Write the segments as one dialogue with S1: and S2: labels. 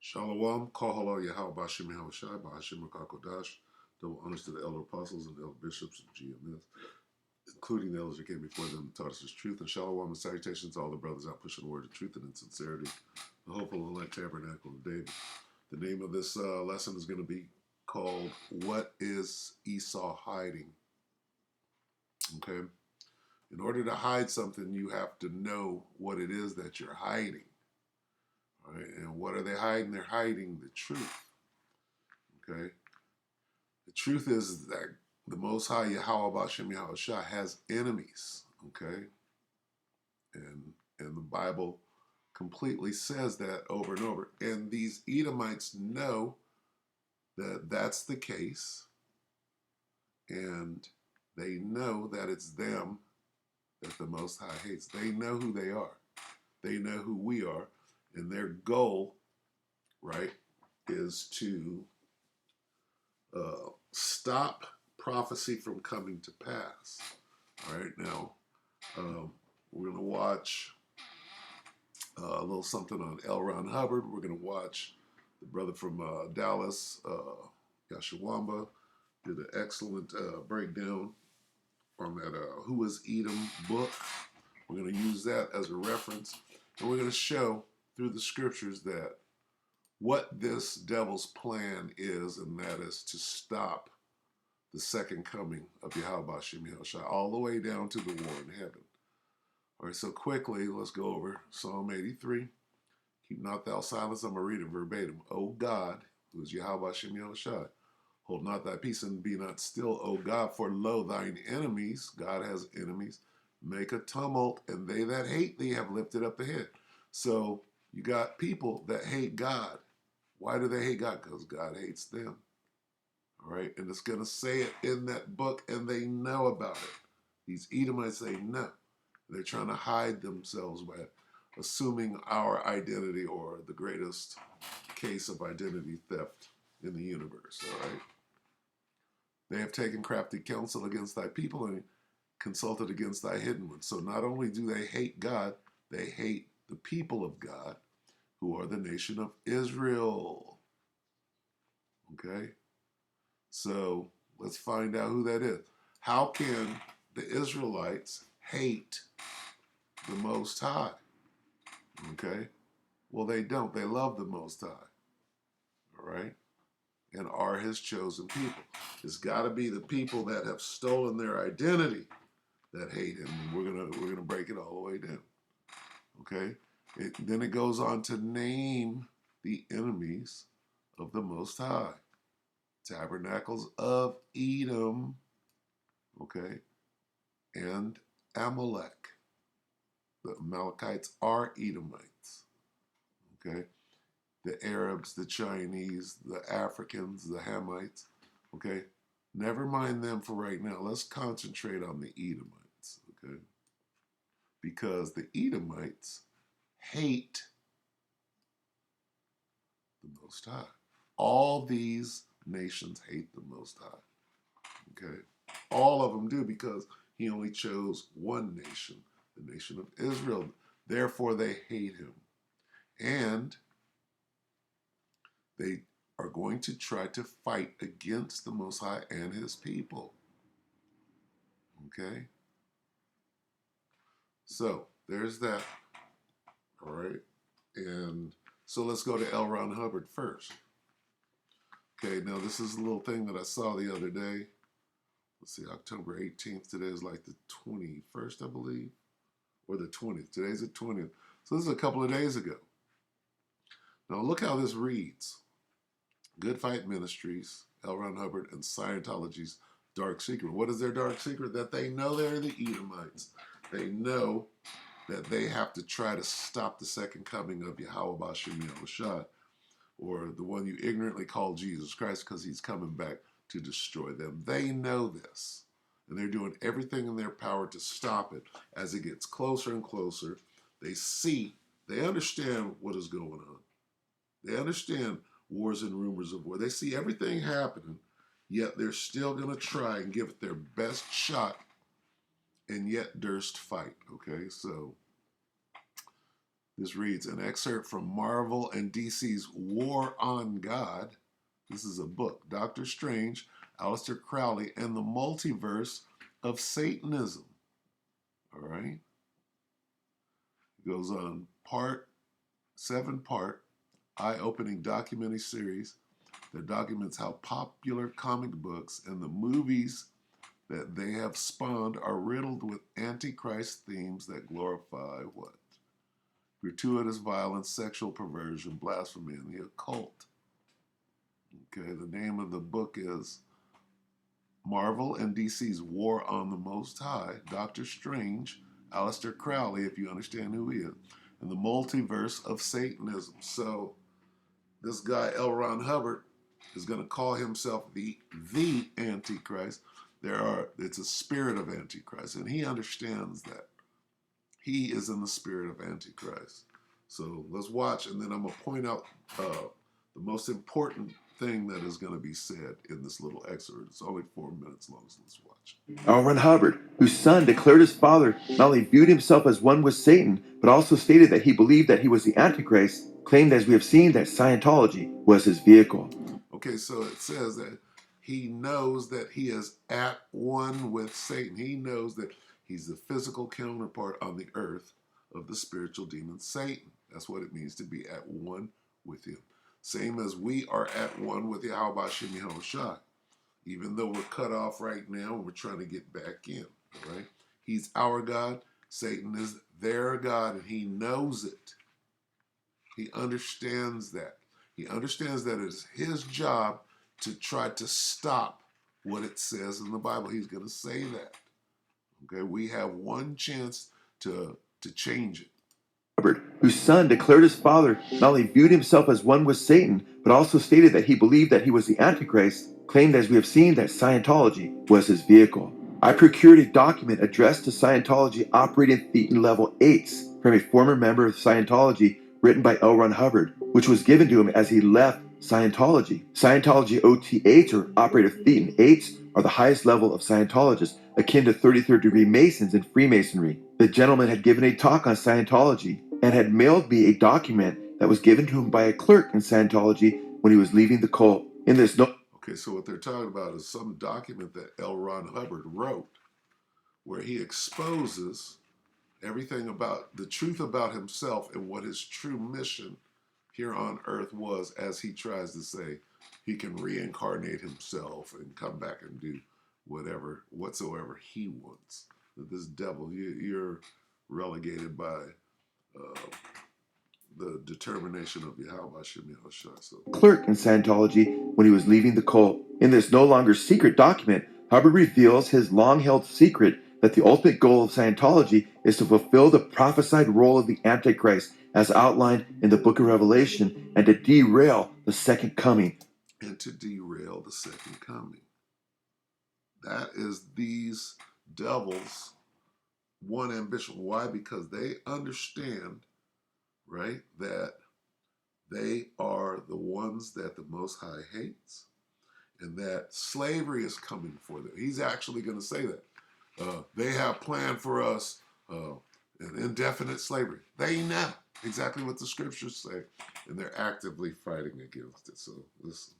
S1: Shalom, Kohalo, Yahweh Bashim Yahushai, Bahashim Kakodash, double honors to the elder apostles and the elder bishops of GMS, including the elders that came before them and taught us his truth. And Shalom and salutations to all the brothers out pushing the word of truth and in sincerity, the hopeful and elect tabernacle of David. The name of this lesson is going to be called, What is Esau Hiding? Okay. In order to hide something, you have to know what it is that you're hiding. Right? And what are they hiding? They're hiding the truth. Okay? The truth is that the Most High Yahweh Bashem Yahushua has enemies. Okay? And the Bible completely says that over and over. And these Edomites know that that's the case. And they know that it's them that the Most High hates. They know who they are. They know who we are. And their goal, right, is to stop prophecy from coming to pass. All right, now we're going to watch a little something on L. Ron Hubbard. We're going to watch the brother from Dallas, Yashawamba, did an excellent breakdown on that Who is Edom book. We're going to use that as a reference. And we're going to show through the scriptures that what this devil's plan is, and that is to stop the second coming of Yahweh Hashem Yahushua all the way down to the war in heaven. All right, so quickly, let's go over Psalm 83. Keep not thou silence. I'm going to read it verbatim. O God, who is Yahweh Hashem Yahushua, hold not thy peace and be not still, O God, for lo, thine enemies, God has enemies, make a tumult, and they that hate thee have lifted up the head. So you got people that hate God. Why do they hate God? Because God hates them. All right, and it's going to say it in that book, and they know about it. These Edomites, they know. They're trying to hide themselves by assuming our identity, or the greatest case of identity theft in the universe. All right. They have taken crafty counsel against thy people and consulted against thy hidden ones. So not only do they hate God, they hate the people of God, who are the nation of Israel. Okay? So let's find out who that is. How can the Israelites hate the Most High? Okay? Well, they don't. They love the Most High. All right? And are his chosen people. It's got to be the people that have stolen their identity that hate him. And we're gonna break it all the way down. Okay? Then it goes on to name the enemies of the Most High. Tabernacles of Edom, okay, and Amalek. The Amalekites are Edomites, okay? The Arabs, the Chinese, the Africans, the Hamites, okay? Never mind them for right now. Let's concentrate on the Edomites, okay? Because the Edomites hate the Most High. All these nations hate the Most High, okay? All of them do, because he only chose one nation, the nation of Israel. Therefore, they hate him. And they are going to try to fight against the Most High and his people. Okay? So, there's that. All right? And so let's go to L. Ron Hubbard first. Okay, now this is a little thing that I saw the other day. Let's see, October 18th. Today is like the 21st, I believe, or the 20th. Today's the 20th. So this is a couple of days ago. Now look how this reads. Good Fight Ministries, L. Ron Hubbard, and Scientology's dark secret. What is their dark secret? That they know they're the Edomites. They know that they have to try to stop the second coming of Yahweh Bashim Yahushua, or the one you ignorantly call Jesus Christ, because he's coming back to destroy them. They know this, and they're doing everything in their power to stop it. As it gets closer and closer, they understand what is going on. They understand wars and rumors of war. They see everything happening, yet they're still going to try and give it their best shot, and yet durst fight. Okay, so This reads, an excerpt from Marvel and DC's War on God. This is a book. Doctor Strange, Aleister Crowley, and the Multiverse of Satanism. All right. It goes on, 7-part, eye-opening documentary series that documents how popular comic books and the movies that they have spawned are riddled with antichrist themes that glorify what? Gratuitous violence, sexual perversion, blasphemy, and the occult. Okay, the name of the book is Marvel and DC's War on the Most High, Doctor Strange, Aleister Crowley, if you understand who he is, and the Multiverse of Satanism. So this guy, L. Ron Hubbard, is going to call himself the Antichrist. It's a spirit of Antichrist, and he understands that. He is in the spirit of Antichrist. So let's watch, and then I'm going to point out the most important thing that is going to be said in this little excerpt. It's only 4 minutes long, so let's watch.
S2: L. Ron Hubbard, whose son declared his father not only viewed himself as one with Satan, but also stated that he believed that he was the Antichrist, claimed, as we have seen, that Scientology was his vehicle.
S1: Okay, so it says that he knows that he is at one with Satan. He knows that he's the physical counterpart on the earth of the spiritual demon Satan. That's what it means to be at one with him. Same as we are at one with Yahweh Shem Yahushua. Even though we're cut off right now, we're trying to get back in, right? He's our God. Satan is their God, and he knows it. He understands that. He understands that it's his job to try to stop what it says in the Bible. He's going to say that. Okay, we have one chance to change it.
S2: Robert, whose son declared his father not only viewed himself as one with Satan, but also stated that he believed that he was the Antichrist, claimed, as we have seen, that Scientology was his vehicle. I procured a document addressed to Scientology operating Thetan Level 8s from a former member of Scientology, written by L. Ron Hubbard, which was given to him as he left Scientology. Scientology OT8s, or Operative Thetan 8s, are the highest level of Scientologists, akin to 33rd degree Masons in Freemasonry. The gentleman had given a talk on Scientology and had mailed me a document that was given to him by a clerk in Scientology when he was leaving the cult. In this note.
S1: Okay, so what they're talking about is some document that L. Ron Hubbard wrote where he exposes everything about the truth about himself and what his true mission here on earth was, as he tries to say he can reincarnate himself and come back and do whatsoever he wants. That this devil, you're relegated by the determination of Yahweh Shem Yahushua. So,
S2: clerk in Scientology when he was leaving the cult. In this no longer secret document, Hubbard reveals his long-held secret that the ultimate goal of Scientology is to fulfill the prophesied role of the Antichrist as outlined in the book of Revelation, and to derail the second coming.
S1: And to derail the second coming. That is these devils' one ambition. Why? Because they understand, right, that they are the ones that the Most High hates, and that slavery is coming for them. He's actually going to say that. They have planned for us an indefinite slavery. They know exactly what the scriptures say, and they're actively fighting against it. So listen.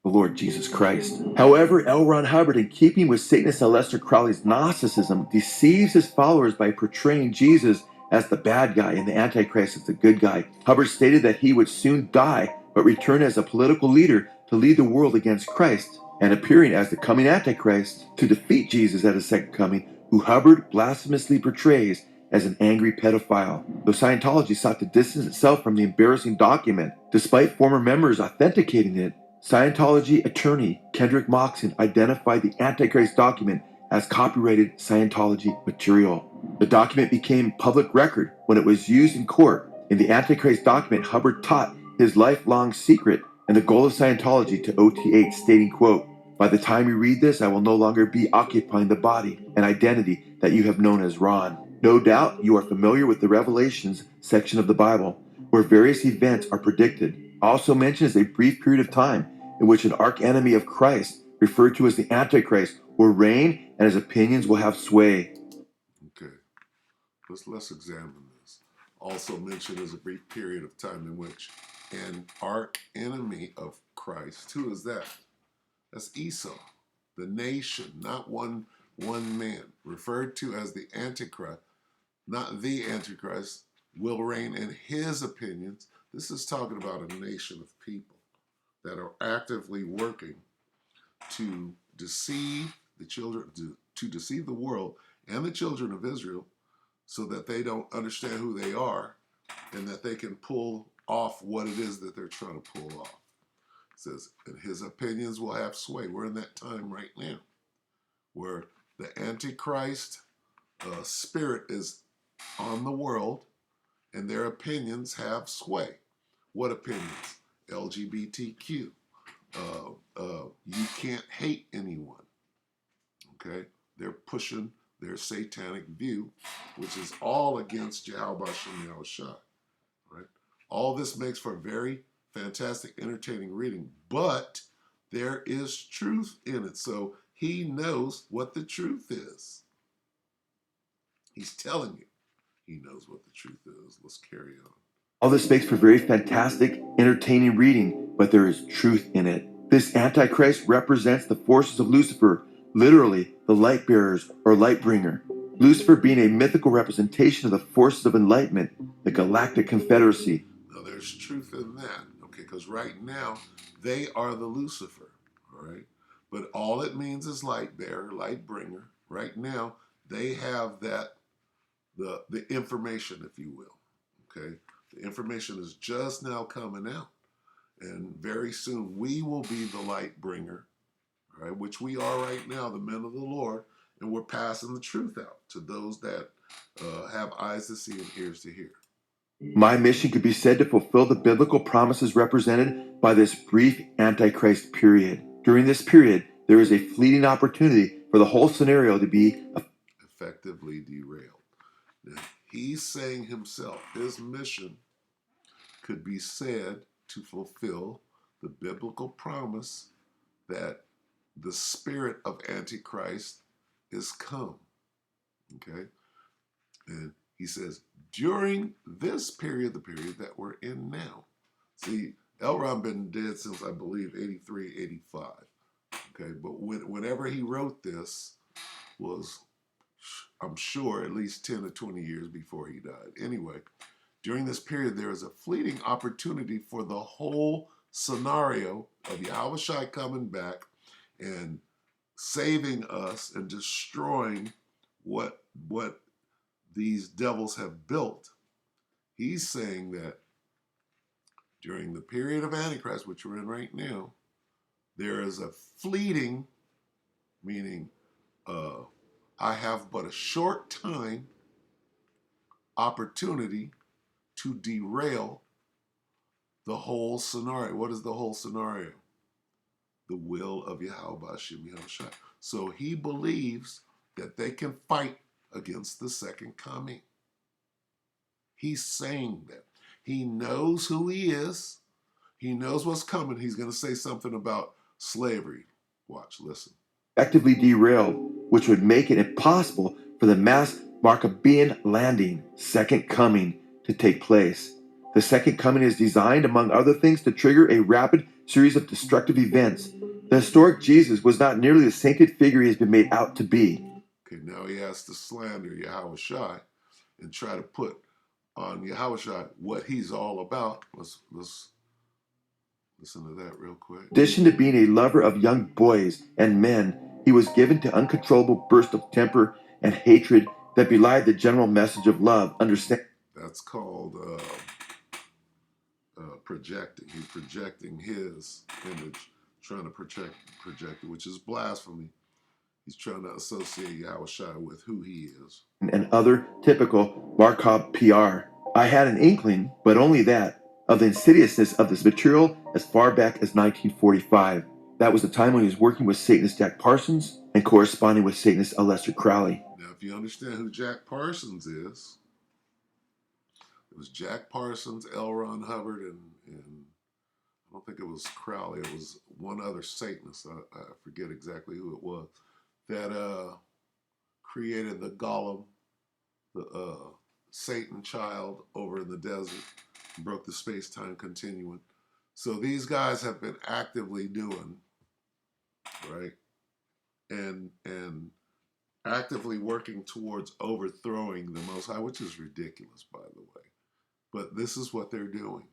S2: The Lord Jesus Christ. However, L. Ron Hubbard, in keeping with Satanist Aleister Crowley's Gnosticism, deceives his followers by portraying Jesus as the bad guy and the Antichrist as the good guy. Hubbard stated that he would soon die, but return as a political leader to lead the world against Christ, and appearing as the coming Antichrist to defeat Jesus at his second coming, who Hubbard blasphemously portrays as an angry pedophile. Though Scientology sought to distance itself from the embarrassing document, despite former members authenticating it, Scientology attorney Kendrick Moxon identified the Antichrist document as copyrighted Scientology material. The document became public record when it was used in court. In the Antichrist document, Hubbard taught his lifelong secret and the goal of Scientology to OT8, stating, quote, "By the time you read this, I will no longer be occupying the body and identity that you have known as Ron. No doubt you are familiar with the Revelations section of the Bible, where various events are predicted. Also mentions a brief period of time in which an archenemy of Christ, referred to as the Antichrist, will reign and his opinions will have sway."
S1: Okay, let's examine this. also mentioned as a brief period of time in which an arch enemy of Christ, who is that? That's Esau, the nation, not one man, referred to as the Antichrist, not the Antichrist, will reign in his opinions. This is talking about a nation of people that are actively working to deceive the children, to deceive the world and the children of Israel so that they don't understand who they are and that they can pull off what it is that they're trying to pull off. It says, and his opinions will have sway. We're in that time right now where the Antichrist spirit is on the world and their opinions have sway. What opinions? LGBTQ. You can't hate anyone. Okay? They're pushing their satanic view, which is all against Yahweh Shem Yahushua. Right? All this makes for very fantastic, entertaining reading, but there is truth in it. So he knows what the truth is. He's telling you he knows what the truth is. Let's carry on.
S2: All this makes for very fantastic, entertaining reading, but there is truth in it. This Antichrist represents the forces of Lucifer, literally the light bearers or light bringer. Lucifer being a mythical representation of the forces of enlightenment, the Galactic Confederacy.
S1: Now there's truth in that, okay, because right now they are the Lucifer, all right? But all it means is light bearer, light bringer. Right now they have that, the information, if you will, okay? The information is just now coming out. And very soon we will be the light bringer, all right, which we are right now, the men of the Lord, and we're passing the truth out to those that have eyes to see and ears to hear.
S2: My mission could be said to fulfill the biblical promises represented by this brief Antichrist period. During this period, there is a fleeting opportunity for the whole scenario to be
S1: effectively derailed. Now, he's saying himself, his mission could be said to fulfill the biblical promise that the spirit of Antichrist is come. Okay? And he says, during this period, the period that we're in now. See, Elron been dead since, I believe, 83, 85. Okay? But whenever he wrote this was, I'm sure, at least 10 or 20 years before he died. Anyway, during this period, there is a fleeting opportunity for the whole scenario of Yahushua coming back and saving us and destroying what these devils have built. He's saying that during the period of Antichrist, which we're in right now, there is a fleeting, meaning I have but a short time opportunity to derail the whole scenario. What is the whole scenario? The will of Yahweh Shem Yahushua. So he believes that they can fight against the second coming. He's saying that. He knows who he is. He knows what's coming. He's going to say something about slavery. Watch, listen.
S2: Effectively derailed, which would make it impossible for the mass Maccabean landing, second coming, to take place. The second coming is designed, among other things, to trigger a rapid series of destructive events. The historic Jesus was not nearly the sainted figure he has been made out to be.
S1: Okay, now he has to slander Yahushua and try to put on Yahushua what he's all about. Let's listen to that real quick.
S2: In addition to being a lover of young boys and men, he was given to uncontrollable bursts of temper and hatred that belied the general message of love. Understand?
S1: That's called projecting. He's projecting his image, trying to project it, which is blasphemy. He's trying to associate Yahushua with who he is.
S2: And other typical Markov PR. I had an inkling, but only that, of the insidiousness of this material as far back as 1945. That was the time when he was working with Satanist Jack Parsons and corresponding with Satanist Aleister Crowley.
S1: Now, if you understand who Jack Parsons is, it was Jack Parsons, L. Ron Hubbard, and I don't think it was Crowley. It was one other Satanist. I forget exactly who it was that created the Golem, the Satan child over in the desert, broke the space-time continuum. So these guys have been actively doing, right, and actively working towards overthrowing the Most High, which is ridiculous, by the way. But this is what they're doing.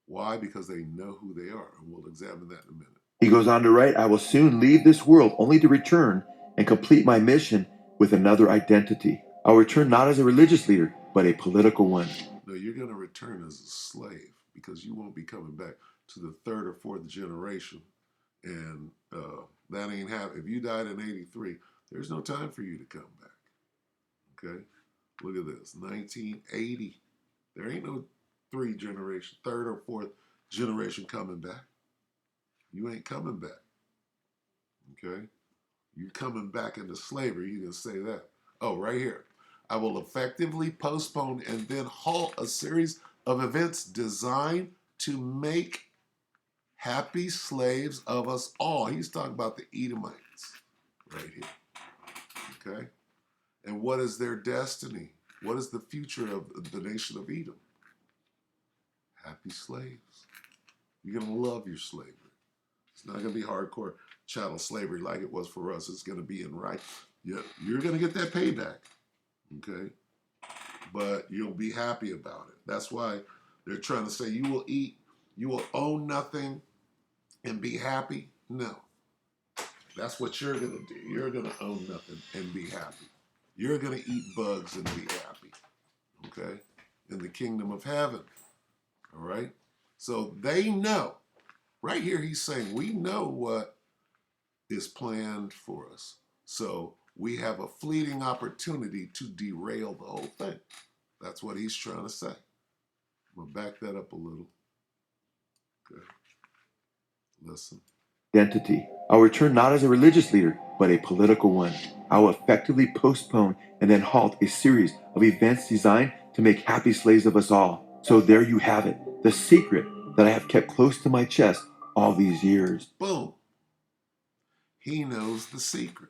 S1: Why? Because they know who they are, and we'll examine that in a minute.
S2: He goes on to write, I will soon leave this world only to return and complete my mission with another identity. I'll return not as a religious leader, but a political one.
S1: No, you're going to return as a slave because you won't be coming back to the third or fourth generation. And that ain't happening. If you died in 83, there's no time for you to come back. Okay? Look at this. 1980. There ain't no third or fourth generation coming back. You ain't coming back. Okay? You coming back into slavery, you can say that. Oh, right here. I will effectively postpone and then halt a series of events designed to make happy slaves of us all. He's talking about the Edomites right here. Okay? And what is their destiny? What is the future of the nation of Edom? Happy slaves. You're going to love your slavery. It's not going to be hardcore chattel slavery like it was for us. It's going to be in right. You're going to get that payback. Okay? But you'll be happy about it. That's why they're trying to say you will eat, you will own nothing and be happy. No. That's what you're going to do. You're going to own nothing and be happy. You're going to eat bugs and be happy. Okay? In the kingdom of heaven. All right? So they know. Right here he's saying we know what is planned for us. So we have a fleeting opportunity to derail the whole thing. That's what he's trying to say. I'm going to back that up a little. Okay. Listen.
S2: Identity. I'll return not as a religious leader, but a political one. I will effectively postpone and then halt a series of events designed to make happy slaves of us all. So there you have it, the secret that I have kept close to my chest all these years.
S1: Boom. He knows the secret.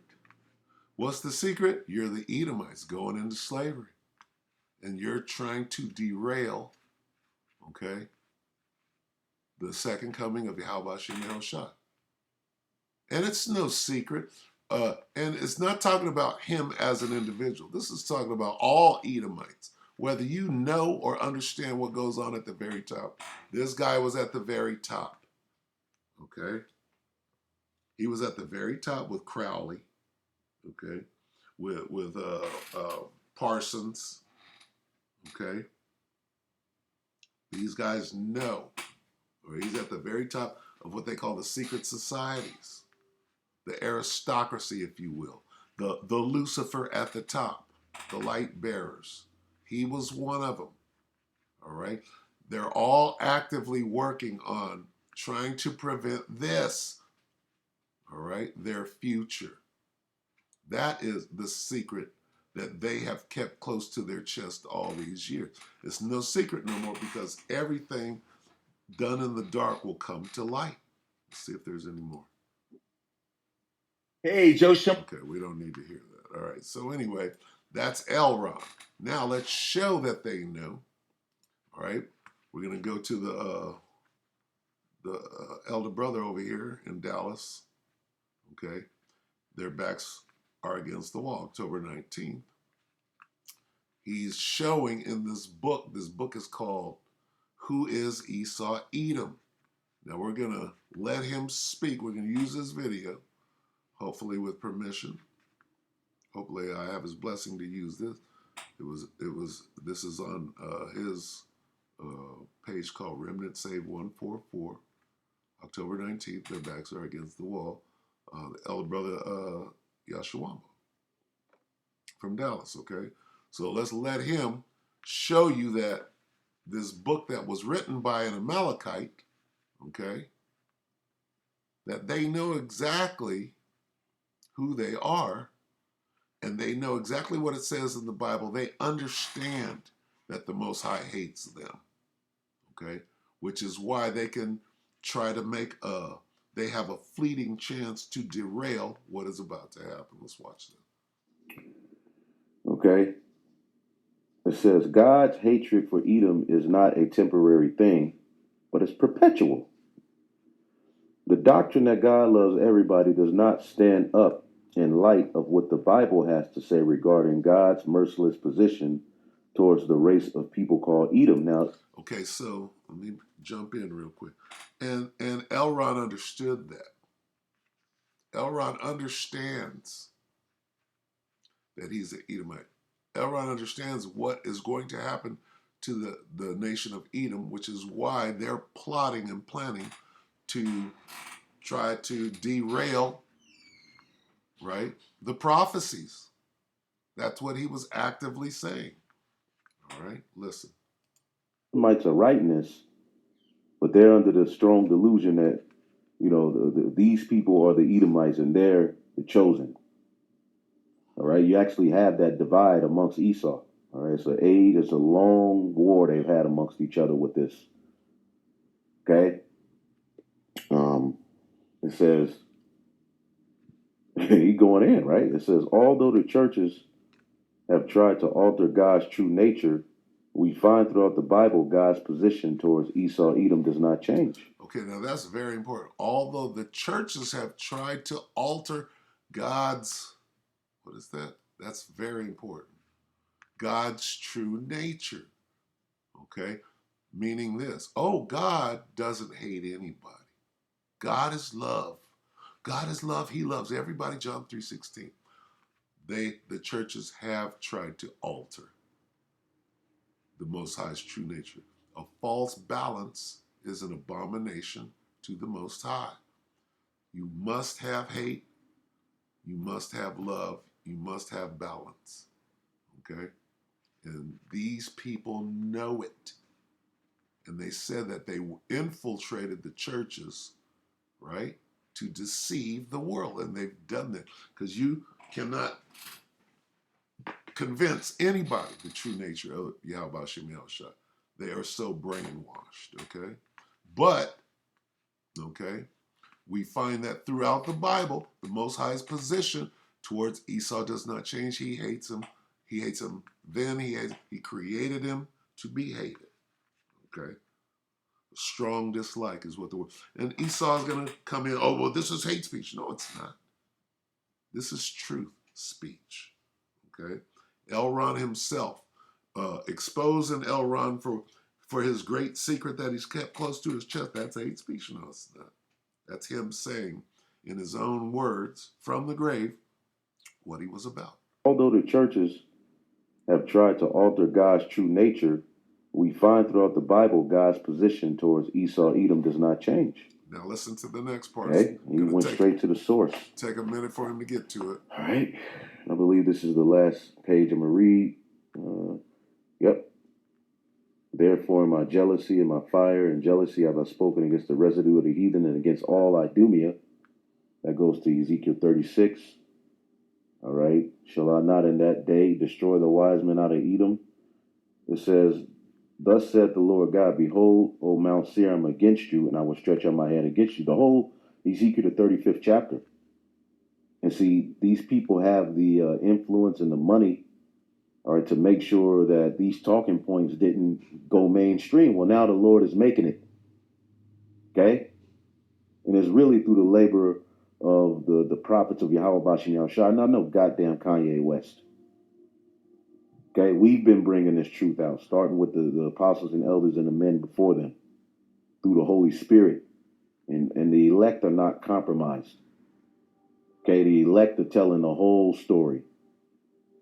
S1: What's the secret? You're the Edomites going into slavery. And you're trying to derail, okay, the second coming of Yahweh Shem Yahushua. And it's no secret. And it's not talking about him as an individual. This is talking about all Edomites. Whether you know or understand what goes on at the very top. This guy was at the very top. Okay? He was at the very top with Crowley. Okay? With Parsons. Okay? These guys know. Or he's at the very top of what they call the secret societies. The aristocracy, if you will. The Lucifer at the top. The light bearers. He was one of them. All right? They're all actively working on trying to prevent this. All right? Their future. That is the secret that they have kept close to their chest all these years. It's no secret no more because everything done in the dark will come to light. Let's see if there's any more.
S2: Hey, Joe Shum.
S1: Okay, we don't need to hear that. All right, so anyway, that's Elron. Now let's show that they know. All right, we're going to go to the elder brother over here in Dallas. Okay, their backs are against the wall, October 19th. He's showing in this book is called Who is Esaw Edom? Now we're going to let him speak. We're going to use this video, hopefully with permission. Hopefully I have his blessing to use this. This is on his page called Remnant Save 144, October 19th. Their backs are against the wall. The elder brother Yashawamba from Dallas, okay? So let's let him show you that this book that was written by an Amalekite, okay, that they know exactly who they are, and they know exactly what it says in the Bible. They understand that the Most High hates them, okay, which is why they can try to they have a fleeting chance to derail what is about to happen. Let's watch this.
S2: Okay.
S3: It says, God's hatred for Edom is not a temporary thing, but it's perpetual. The doctrine that God loves everybody does not stand up in light of what the Bible has to say regarding God's merciless position towards the race of people called Edom. Now,
S1: okay, so let me jump in real quick. And Elron understood that. Elron understands that he's an Edomite. Elron understands what is going to happen to the nation of Edom, which is why they're plotting and planning to try to derail, right, the prophecies. That's what he was actively saying. All right, listen.
S3: Edomites are rightness, but they're under the strong delusion that, these people are the Edomites and they're the chosen. All right, you actually have that divide amongst Esau. All right, it's a long war they've had amongst each other with this. Okay, it says he going in right. It says although the churches have tried to alter God's true nature, we find throughout the Bible God's position towards Esau, Edom does not change.
S1: Okay, now that's very important. Although the churches have tried to alter God's, what is that? That's very important. God's true nature. Okay, meaning this. Oh, God doesn't hate anybody. God is love. God is love. He loves everybody. John 3:16. The churches have tried to alter the Most High's true nature. A false balance is an abomination to the Most High. You must have hate. You must have love. You must have balance. Okay? And these people know it. And they said that they infiltrated the churches, right, to deceive the world. And they've done that because you cannot convince anybody the true nature of Yahweh Shem Yahushua. They are so brainwashed, okay? But, okay, we find that throughout the Bible, the Most High's position towards Esau does not change. He hates him. He hates him then. He created him to be hated, okay? A strong dislike is what the word. And Esau is going to come in, oh, well, this is hate speech. No, it's not. This is truth speech, okay? Elron himself, exposing Elron for his great secret that he's kept close to his chest. That's hate speech. No, it's not. That's him saying in his own words from the grave what he was about.
S3: Although the churches have tried to alter God's true nature, we find throughout the Bible God's position towards Esau, Edom does not change.
S1: Now listen to the next part.
S3: Okay, he went straight to the source.
S1: Take a minute for him to get to it.
S3: All right, I believe this is the last page I'm going to read. Yep. Therefore, in my jealousy and my fire and jealousy have I spoken against the residue of the heathen and against all Idumea. That goes to Ezekiel 36. All right. Shall I not in that day destroy the wise men out of Edom? It says, thus saith the Lord God, behold, O Mount Seir, I'm against you, and I will stretch out my hand against you. The whole Ezekiel, the 35th chapter. And see, these people have the influence and the money, all right, to make sure that these talking points didn't go mainstream. Well, now the Lord is making it. Okay? And it's really through the labor of the prophets of Yahweh Bashem Yahushua, not no goddamn Kanye West. Okay? We've been bringing this truth out, starting with the apostles and elders and the men before them, through the Holy Spirit. And the elect are not compromised. Okay? The elect are telling the whole story.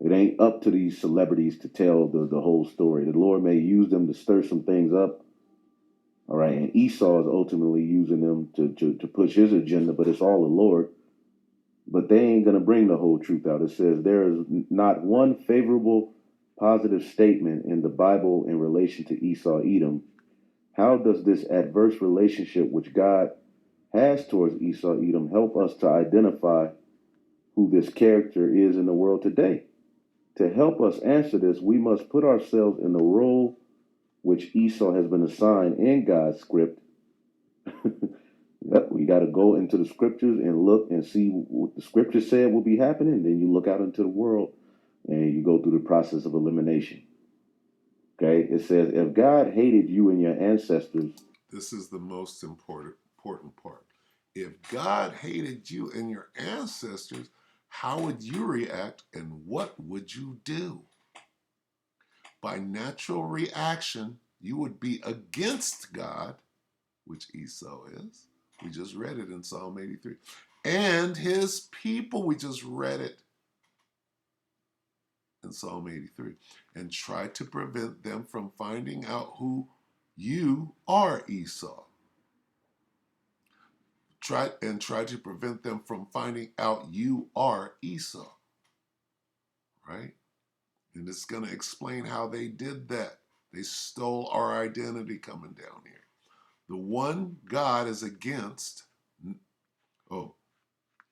S3: It ain't up to these celebrities to tell the whole story. The Lord may use them to stir some things up. All right. And Esau is ultimately using them to push his agenda, but it's all the Lord. But they ain't going to bring the whole truth out. It says there is not one favorable, positive statement in the Bible in relation to Esau, Edom. How does this adverse relationship which God has towards Esau, Edom help us to identify who this character is in the world today? To help us answer this, we must put ourselves in the role which Esau has been assigned in God's script. Yep, we got to go into the scriptures and look and see what the scripture said will be happening. Then you look out into the world and you go through the process of elimination. Okay, it says, if God hated you and your ancestors,
S1: This is the most important part. If God hated you and your ancestors, how would you react and what would you do? By natural reaction, you would be against God, which Esau is. We just read it in Psalm 83. And his people, we just read it in Psalm 83. And try to prevent them from finding out who you are, Esau. Try to prevent them from finding out you are Esau. Right? And it's going to explain how they did that. They stole our identity coming down here. The one God is against,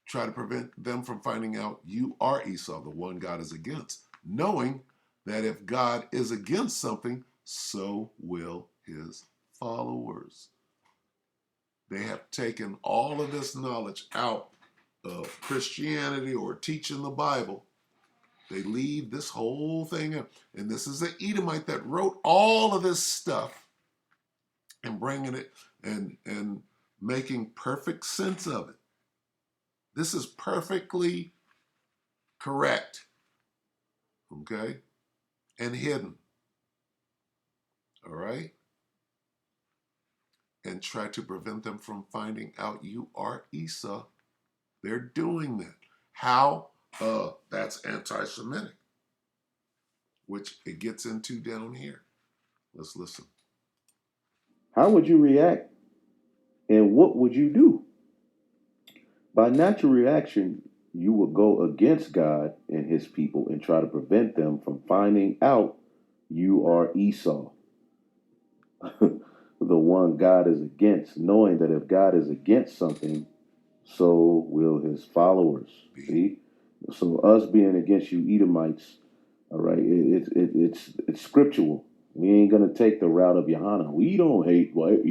S1: try to prevent them from finding out you are Esau, the one God is against, knowing that if God is against something, so will his followers. They have taken all of this knowledge out of Christianity or teaching the Bible. They leave this whole thing up. And this is the Edomite that wrote all of this stuff and bringing it and making perfect sense of it. This is perfectly correct, okay, and hidden, all right? And try to prevent them from finding out you are Esau. They're doing that. How? That's anti-Semitic, which it gets into down here. Let's listen.
S3: how would you react and what would you do? By natural reaction, you would go against God and his people and try to prevent them from finding out you are Esau, the one God is against, knowing that if God is against something, so will his followers. See? So us being against you Edomites, all right, it's scriptural. We ain't gonna take the route of Johanna. We don't hate white.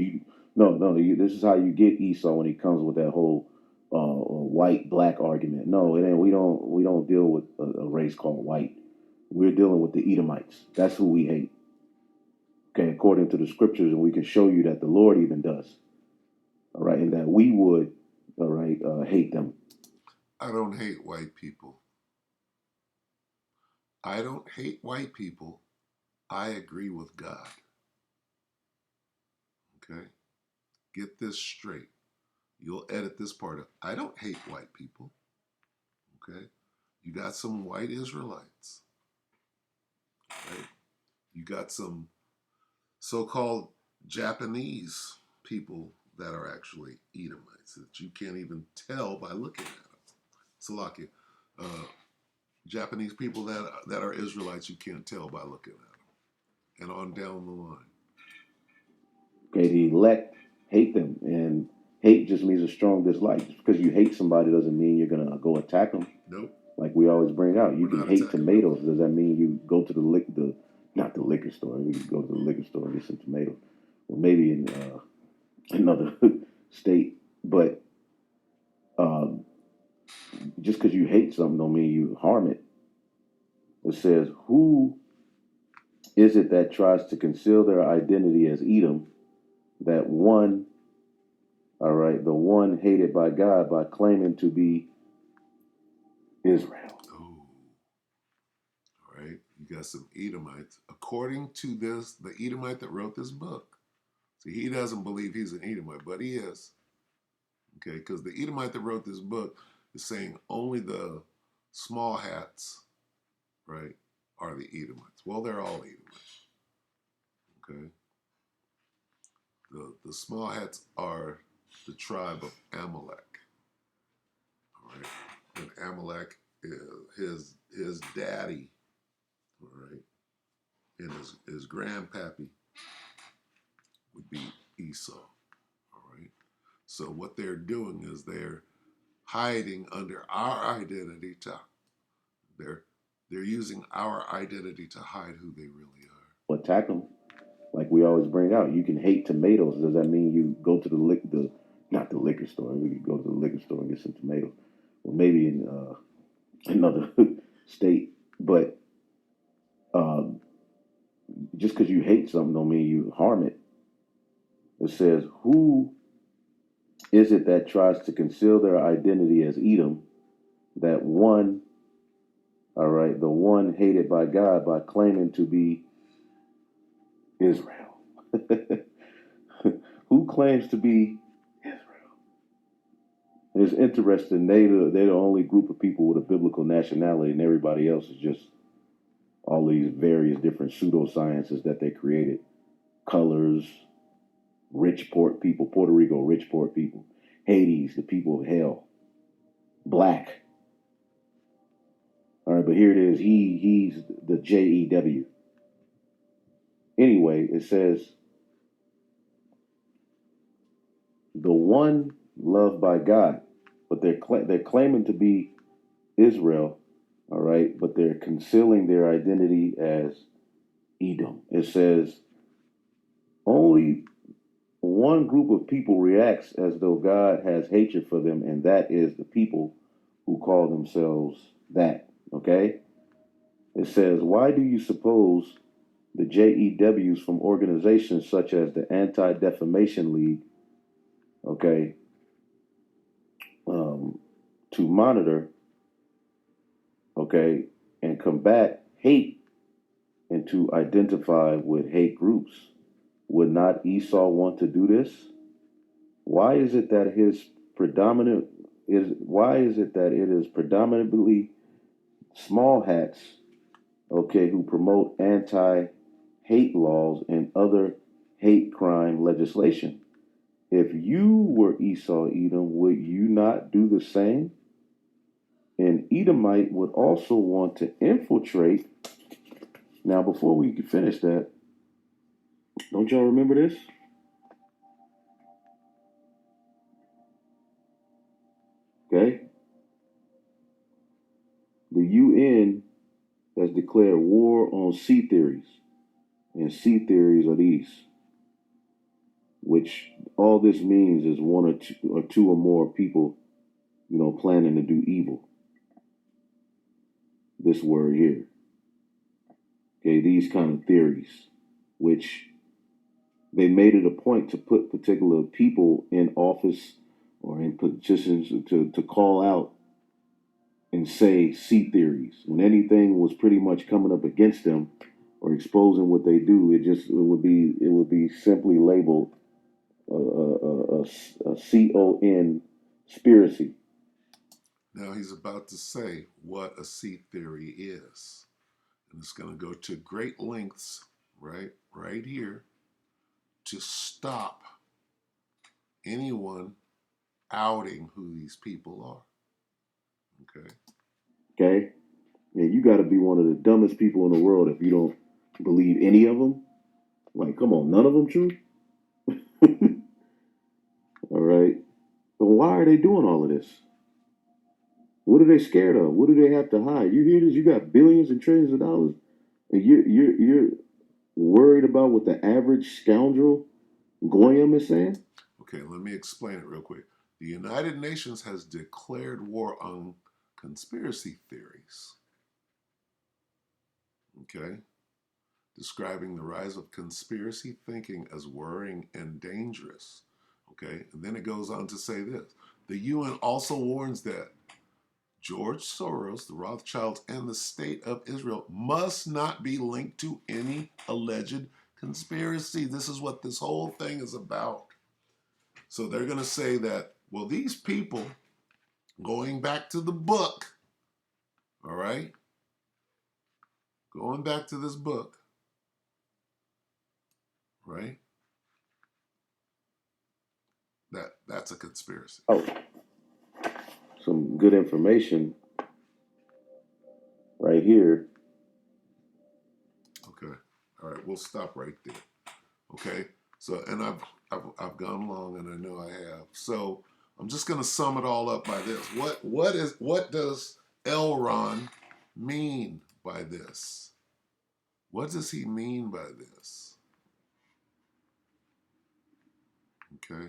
S3: No. This is how you get Esau when he comes with that whole white black argument. No, it ain't. We don't deal with a race called white. We're dealing with the Edomites. That's who we hate. Okay, according to the scriptures, and we can show you that the Lord even does. All right, and that we would, all right, hate them.
S1: I don't hate white people. I don't hate white people. I agree with God. Okay? Get this straight. You'll edit this part up. I don't hate white people. Okay? You got some white Israelites. Right? You got some so-called Japanese people that are actually Edomites that you can't even tell by looking at them. Salakia. Japanese people that are Israelites you can't tell by looking at them. And on down the line.
S3: Okay, the elect hate them, and hate just means a strong dislike. Just because you hate somebody doesn't mean you're gonna go attack them.
S1: Nope.
S3: Like we always bring out, you
S1: We're
S3: can
S1: not
S3: hate
S1: attacking
S3: tomatoes. Does that mean you go to not the liquor store? You can go to the liquor store and get some tomatoes, or maybe in another state. But um, just because you hate something don't mean you harm it. It says, "Who is it that tries to conceal their identity as Edom? That one, all right, the one hated by God by claiming to be Israel."
S1: Oh, all right. You got some Edomites. According to this, the Edomite that wrote this book. See, he doesn't believe he's an Edomite, but he is. Okay, because the Edomite that wrote this book is saying only the small hats, right, are the Edomites. Well, they're all Edomites. Okay. The small hats are the tribe of Amalek. All right. And Amalek is his daddy, all right, and his grandpappy would be Esau. All right. So what they're doing is they're hiding under our identity to they're using our identity to hide who they really are.
S3: Attack them. Like we always bring out, you can hate tomatoes. Does that mean you go to not the liquor store? We could go to the liquor store and get some tomatoes, or maybe in another state. But um, just because you hate something don't mean you harm it. It says, who is it that tries to conceal their identity as Edom, that one, all right, the one hated by God by claiming to be Israel? Who claims to be Israel? And it's interesting, they're the only group of people with a biblical nationality, and everybody else is just all these various different pseudosciences that they created. Colors, rich port people, Puerto Rico, rich port people. Hades, the people of hell. Black. All right, but here it is. He's the JEW. Anyway, it says, the one loved by God, but they're claiming to be Israel, all right, but they're concealing their identity as Edom. It says, only one group of people reacts as though God has hatred for them, and that is the people who call themselves that. Okay? It says, why do you suppose the JEWs from organizations such as the Anti-Defamation League, okay, to monitor, okay, and combat hate and to identify with hate groups? Would not Esau want to do this? Why is it that it is predominantly small hats, okay, who promote anti-hate laws and other hate crime legislation? If you were Esau Edom, would you not do the same? An Edomite would also want to infiltrate. Now, before we can finish that, don't y'all remember this? Okay? The UN has declared war on sea theories. And sea theories are these, which all this means is one or two or more people, planning to do evil. This word here. Okay, these kind of theories, which they made it a point to put particular people in office or in positions to call out and say sea theories. When anything was pretty much coming up against them or exposing what they do, it would be simply labeled a CON conspiracy.
S1: Now he's about to say what a sea theory is. And it's going to go to great lengths, right here, to stop anyone outing who these people are. Okay?
S3: Okay? And you got to be one of the dumbest people in the world if you don't believe any of them. Like, come on, none of them true? All right? But why are they doing all of this? What are they scared of? What do they have to hide? You hear this? You got billions and trillions of dollars, and you're worried about what the average scoundrel Goyam is saying?
S1: Okay, let me explain it real quick. The United Nations has declared war on conspiracy theories. Okay? Describing the rise of conspiracy thinking as worrying and dangerous. Okay? And then it goes on to say this. The UN also warns that George Soros, the Rothschilds, and the State of Israel must not be linked to any alleged conspiracy. This is what this whole thing is about. So they're going to say that, well, these people, going back to the book, all right, going back to this book, right, that's a conspiracy.
S3: Oh, some good information right here.
S1: Okay, all right, we'll stop right there. Okay, so and I've gone long, and I know I have. So I'm just going to sum it all up by this. What does Elron mean by this? What does he mean by this? Okay.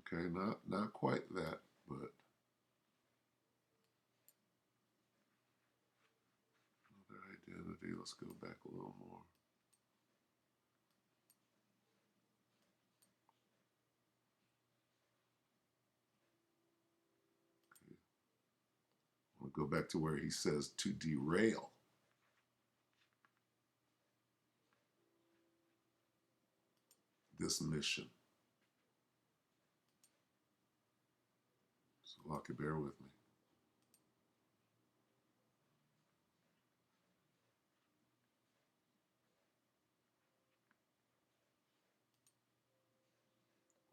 S1: Okay, not quite that, but let's go back a little more. Okay. We'll go back to where he says to derail. This mission. So Lucky, bear with me.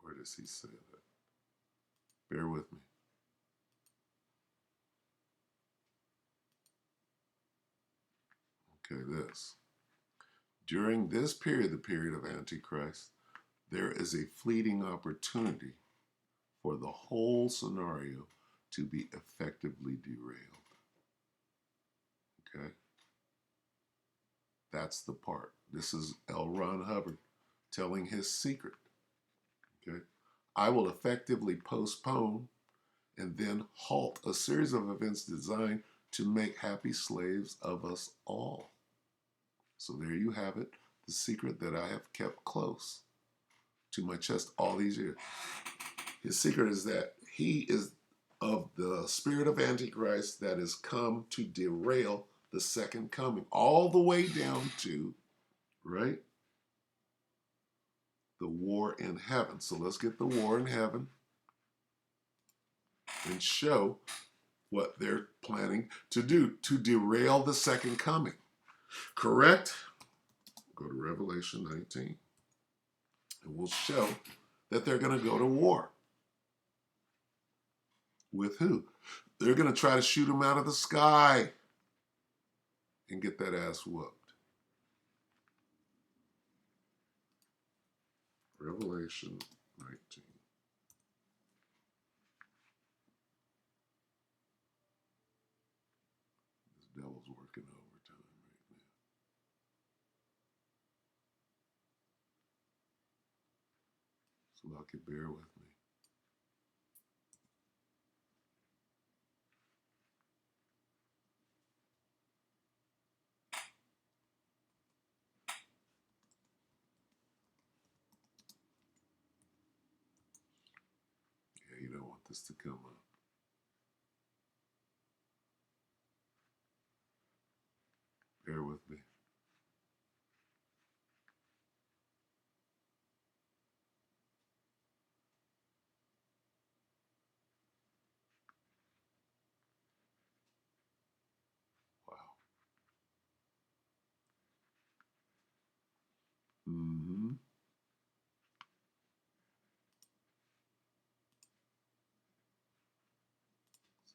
S1: Where does he say that? Bear with me. Okay, this. During this period, the period of Antichrist, there is a fleeting opportunity for the whole scenario to be effectively derailed. Okay? That's the part. This is L. Ron Hubbard telling his secret. Okay? I will effectively postpone and then halt a series of events designed to make happy slaves of us all. So there you have it, the secret that I have kept close to my chest all these years. His secret is that he is of the spirit of Antichrist that has come to derail the second coming, all the way down to, right, the war in heaven. So let's get the war in heaven and show what they're planning to do to derail the second coming. Correct? Go to Revelation 19. And we'll show that they're going to go to war. With who? They're going to try to shoot him out of the sky and get that ass whooped. Revelation 19. This devil's working overtime right now. So Lucky, bear with me. Yeah, you don't want this to come up. Bear with me. Wow. Mm-hmm.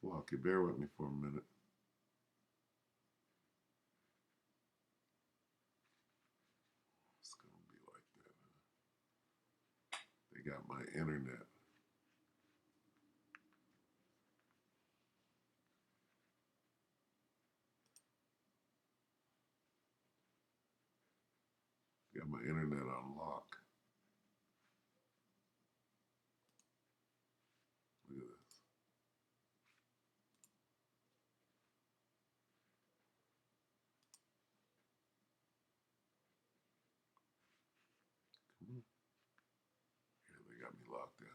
S1: So Lucky, bear with me for a minute. It's going to be like that. They got my internet. Got my internet on lock. Look at this. Come on. Here, they got me locked down.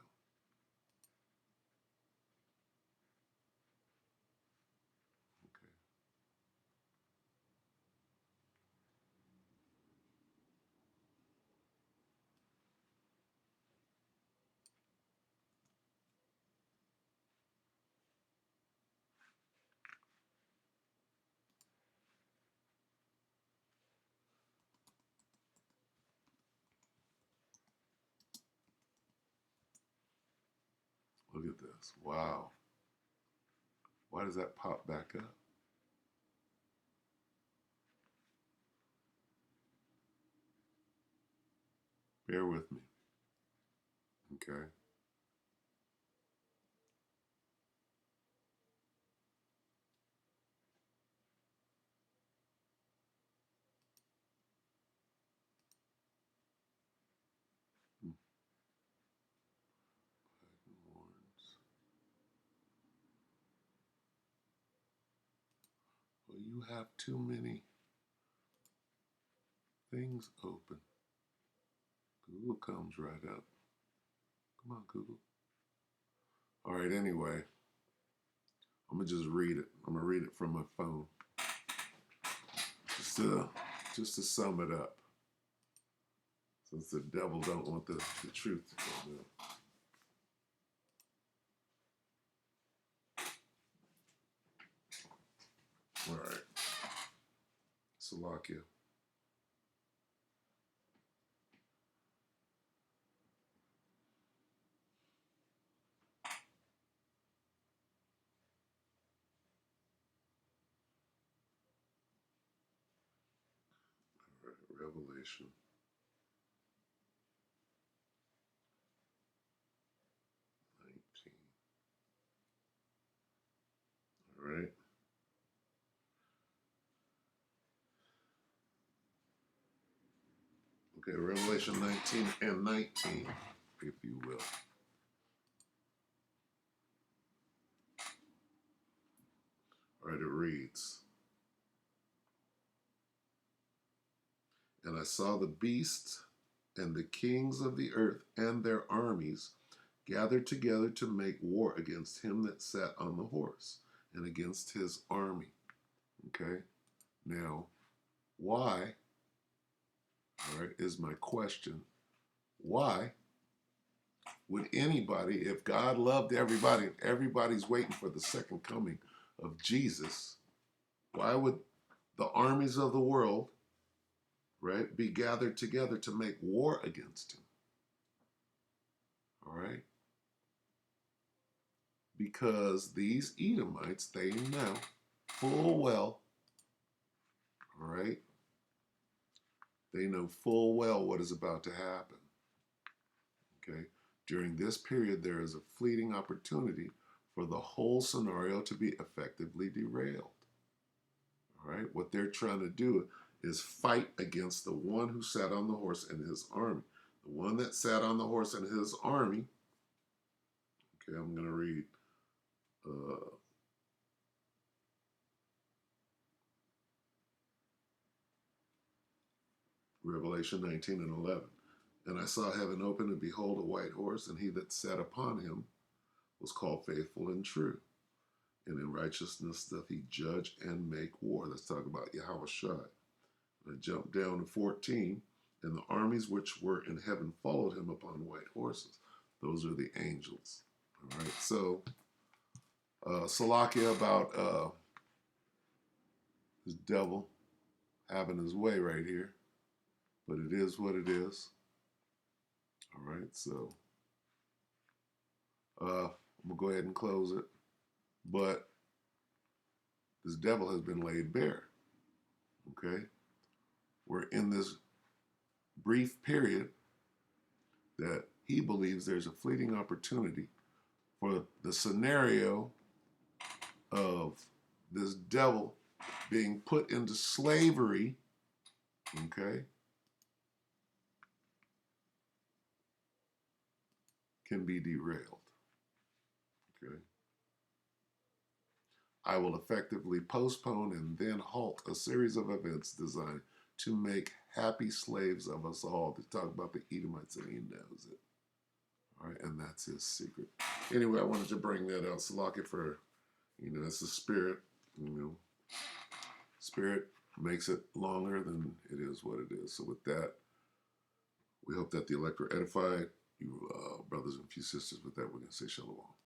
S1: Okay. Look at this. Wow. Why does that pop back up? Bear with me. Okay. Well, you have too many Things open. Google comes right up. Come on, Google. All right, anyway, I'm going to just read it. I'm going to read it from my phone. Just to sum it up. Since the devil don't want the truth to come out. All right. Salakia. All right. Revelation 19. All right. Okay, Revelation 19 and 19, if you will. All right, it reads, and I saw the beasts and the kings of the earth and their armies gathered together to make war against him that sat on the horse and against his army. Okay, now, why, all right, is my question. Why would anybody, if God loved everybody and everybody's waiting for the second coming of Jesus, why would the armies of the world, right, be gathered together to make war against him? All right? Because these Edomites, they know full well, all right, they know full well what is about to happen. Okay? During this period, there is a fleeting opportunity for the whole scenario to be effectively derailed. All right? What they're trying to do is fight against the one who sat on the horse and his army. The one that sat on the horse and his army. Okay, I'm going to read Revelation 19 and 11. And I saw heaven open, and behold, a white horse, and he that sat upon him was called Faithful and True. And in righteousness doth he judge and make war. Let's talk about Yahweh Shai. I jumped down to 14, and the armies which were in heaven followed him upon white horses. Those are the angels. All right, so Salakia about this devil having his way right here. But it is what it is. All right, so I'm going to go ahead and close it. But this devil has been laid bare. Okay? We're in this brief period that he believes there's a fleeting opportunity for the scenario of this devil being put into slavery, okay, can be derailed. Okay. I will effectively postpone and then halt a series of events designed to make happy slaves of us all. To talk about the Edomites, and he knows it. All right, and that's his secret. Anyway, I wanted to bring that out. Salaki for, it's the spirit, Spirit makes it longer than it is what it is. So with that, we hope that the elect are edified. You brothers and few sisters, with that, we're going to say shalom.